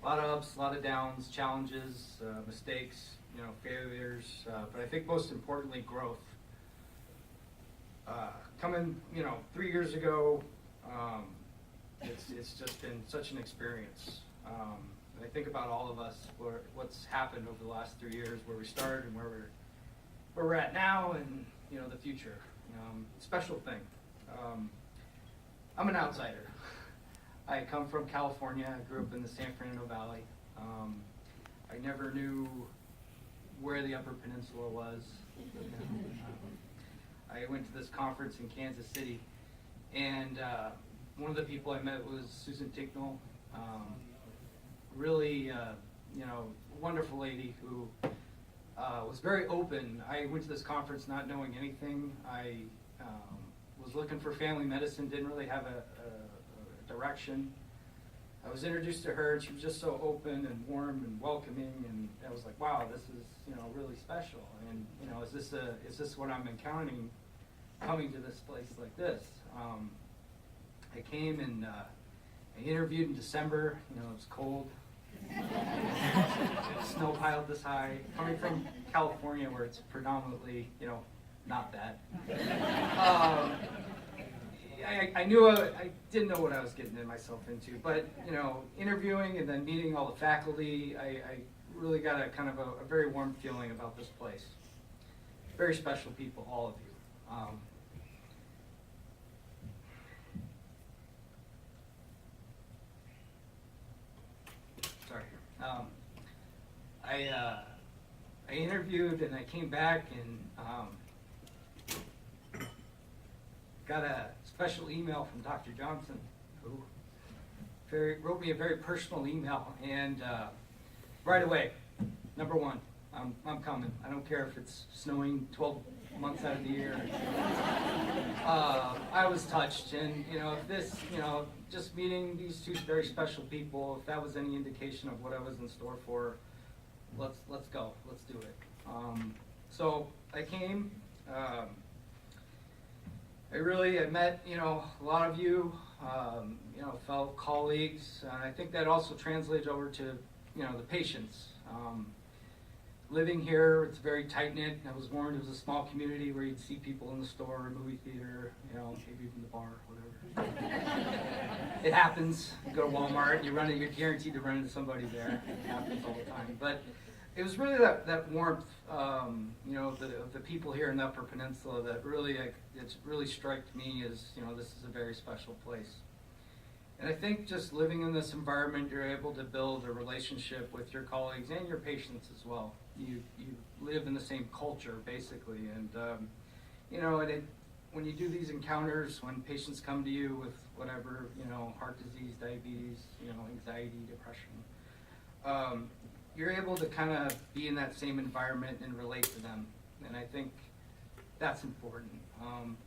A lot of ups, a lot of downs, challenges, mistakes, failures, but I think most importantly, growth. Coming, 3 years ago, it's just been such an experience. And I think about all of us, what's happened over the last 3 years, where we started and where we're at now, and the future. Special thing. I'm an outsider. I come from California. I grew up in the San Fernando Valley. I never knew where the Upper Peninsula was. I went to this conference in Kansas City, and one of the people I met was Susan Tignall. Really, wonderful lady who was very open. I went to this conference not knowing anything. I was looking for family medicine, didn't really have a direction. I was introduced to her, and she was just so open and warm and welcoming, and I was like, wow, this is really special. And is this what I'm encountering coming to this place like this? I came and I interviewed in December. It was cold. Snow piled this high. Coming from California, where it's predominantly not that. I knew I didn't know what I was getting myself into, but interviewing and then meeting all the faculty, I really got a kind of a very warm feeling about this place. Very special people, all of you. Sorry. I interviewed and I came back and got a special email from Dr. Johnson, who wrote me a very personal email, and right away, number one, I'm coming. I don't care if it's snowing 12 months out of the year. I was touched, and if this, just meeting these two very special people, if that was any indication of what I was in store for, let's go, let's do it. So I came. I met, a lot of you, fellow colleagues. I think that also translates over to, the patients. Living here, it's very tight-knit. I was warned it was a small community where you'd see people in the store, movie theater, maybe even the bar, whatever. It happens. You go to Walmart, you're guaranteed to run into somebody there. It happens all the time. But it was really that warmth, the people here in the Upper Peninsula that really, it's really struck me as, this is a very special place. And I think just living in this environment, you're able to build a relationship with your colleagues and your patients as well. You live in the same culture, basically. And, when you do these encounters, when patients come to you with whatever, heart disease, diabetes, anxiety, depression, you're able to kind of be in that same environment and relate to them. And I think that's important.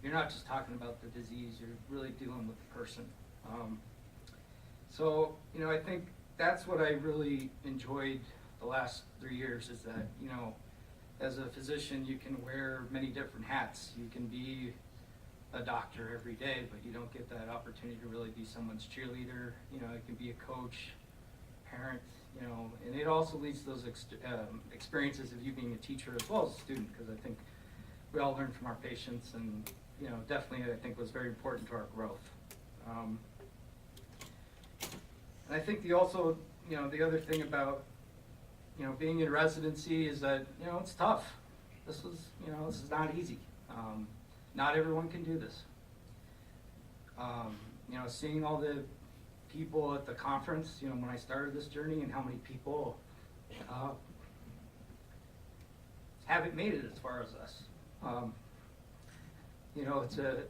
You're not just talking about the disease, you're really dealing with the person. So, I think that's what I really enjoyed the last 3 years, is that, as a physician, you can wear many different hats. You can be a doctor every day, but you don't get that opportunity to really be someone's cheerleader. You can be a coach, parent, and it also leads to those experiences of you being a teacher as well as a student, because I think we all learn from our patients, and, definitely I think was very important to our growth. And I think the other thing about, being in residency is that, it's tough. This is not easy. Not everyone can do this. Seeing all the people at the conference, when I started this journey, and how many people haven't made it as far as us.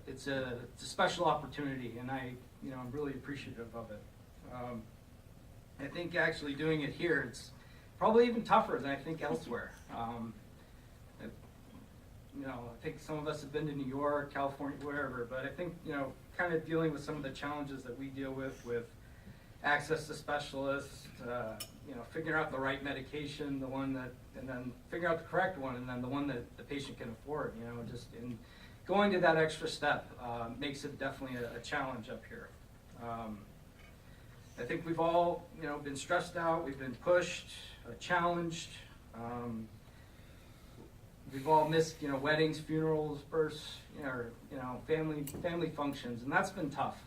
It's a special opportunity, and I'm really appreciative of it. I think actually doing it here, it's probably even tougher than I think elsewhere. I think some of us have been to New York, California, wherever, but I think, kind of dealing with some of the challenges that we deal with access to specialists, figuring out the right medication, and then figuring out the correct one, and then the one that the patient can afford, just in going to that extra step makes it definitely a challenge up here. I think we've all, been stressed out, we've been pushed, challenged. We've all missed, weddings, funerals, births, or, family functions, and that's been tough.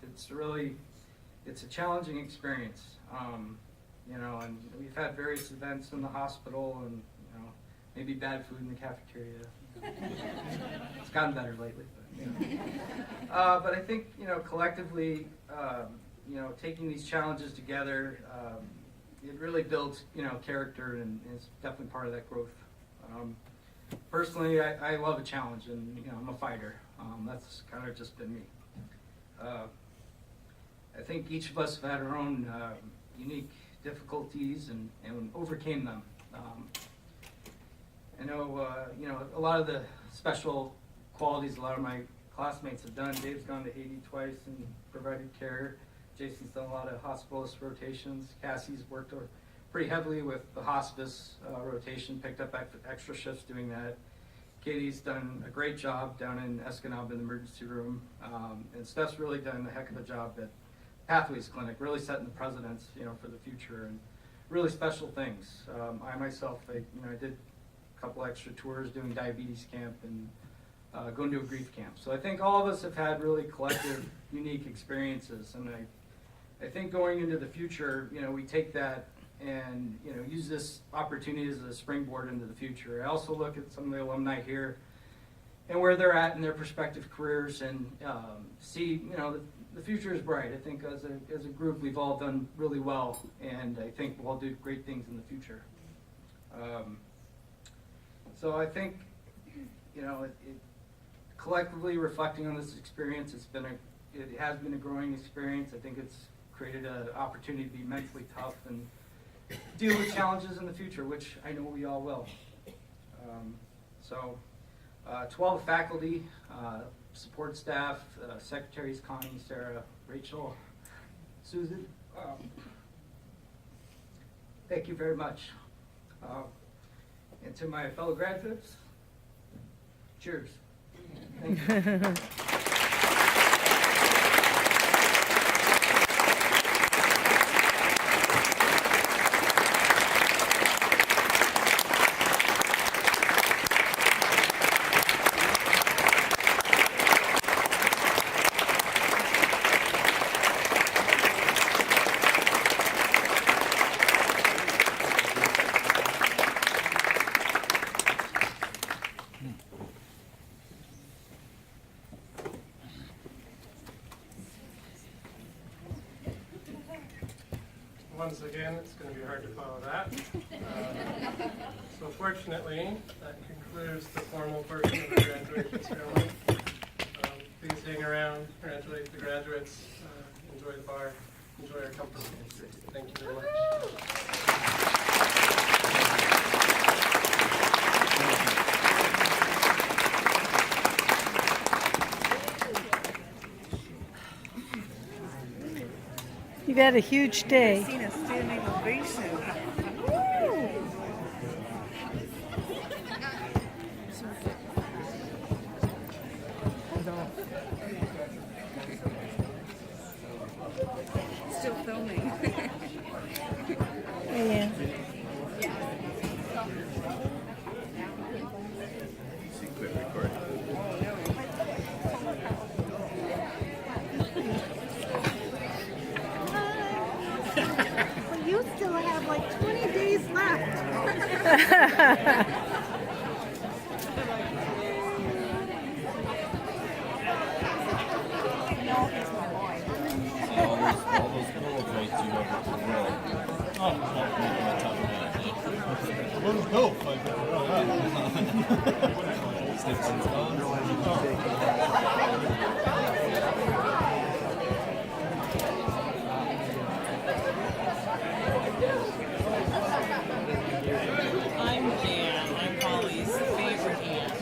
It's a challenging experience. And we've had various events in the hospital and, maybe bad food in the cafeteria. It's gotten better lately, but I think, collectively, taking these challenges together, it really builds, character, and is definitely part of that growth. Personally, I love a challenge, and, I'm a fighter. That's kind of just been me. I think each of us have had our own unique difficulties and overcame them. I know, a lot of the special qualities a lot of my classmates have done. Dave's gone to Haiti twice and provided care. Jason's done a lot of hospitalist rotations. Cassie's worked pretty heavily with the hospice rotation, picked up extra shifts doing that. Katie's done a great job down in Escanaba in the emergency room. And Steph's really done a heck of a job at Pathways Clinic, really setting the precedents, for the future, and really special things. I myself, I did a couple extra tours doing diabetes camp and going to a grief camp. So I think all of us have had really collective, unique experiences, and I think going into the future, we take that and use this opportunity as a springboard into the future. I also look at some of the alumni here and where they're at in their prospective careers, and see the future is bright. I think as a group we've all done really well, and I think we'll all do great things in the future. So I think collectively reflecting on this experience, it has been a growing experience. I think it's created an opportunity to be mentally tough and deal with challenges in the future, which I know we all will. To all the faculty, support staff, secretaries, Connie, Sarah, Rachel, Susan, thank you very much. And to my fellow graduates, cheers. Thank you. Once again, it's going to be hard to follow that. So fortunately, that concludes the formal portion of the graduation ceremony. Please hang around, congratulate the graduates, enjoy the bar, enjoy our company. Thank you very much. You've had a huge day. I've seen a standing ovation. Still filming. Yeah. You still have like 20 days left. All those polaroids you have to grill. Oh, what was dope? Like, sticks and stones. I'm Jan. I'm Polly's favorite aunt.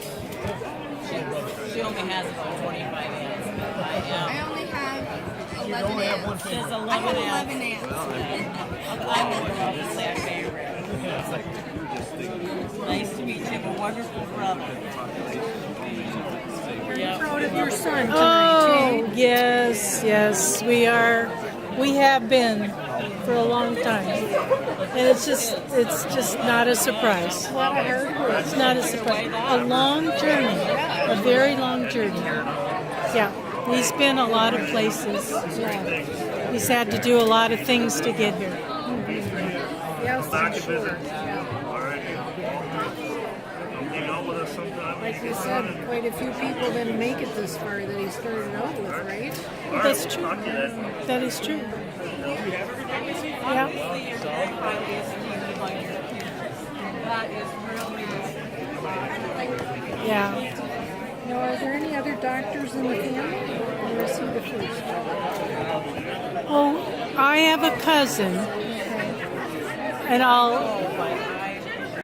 She only has about 25 aunts, but I only have 11 aunts. she has 11 I have aunts. 11 aunts. I'm the one who's their favorite. Nice to meet you. You have a wonderful brother. Yep. Proud of your son tonight. Oh, yes, we are. We have been. for a long time, and it's just not a surprise. A lot of hard work. It's not a surprise. A long journey, a very long journey. Yeah, he's been a lot of places. Yeah. He's had to do a lot of things to get here. Yes, Back for and sure. visit. Alrighty. Come hang out with us sometime. Like you said, quite a few people didn't make it this far that he started out with, right? All right, That's we'll true. talk to you then. That is true. Yeah. Obviously, you're very highly esteemed by your peers. That is really Yeah. Now, are there any other doctors in the family? Or is he the first? Oh, I have a cousin, and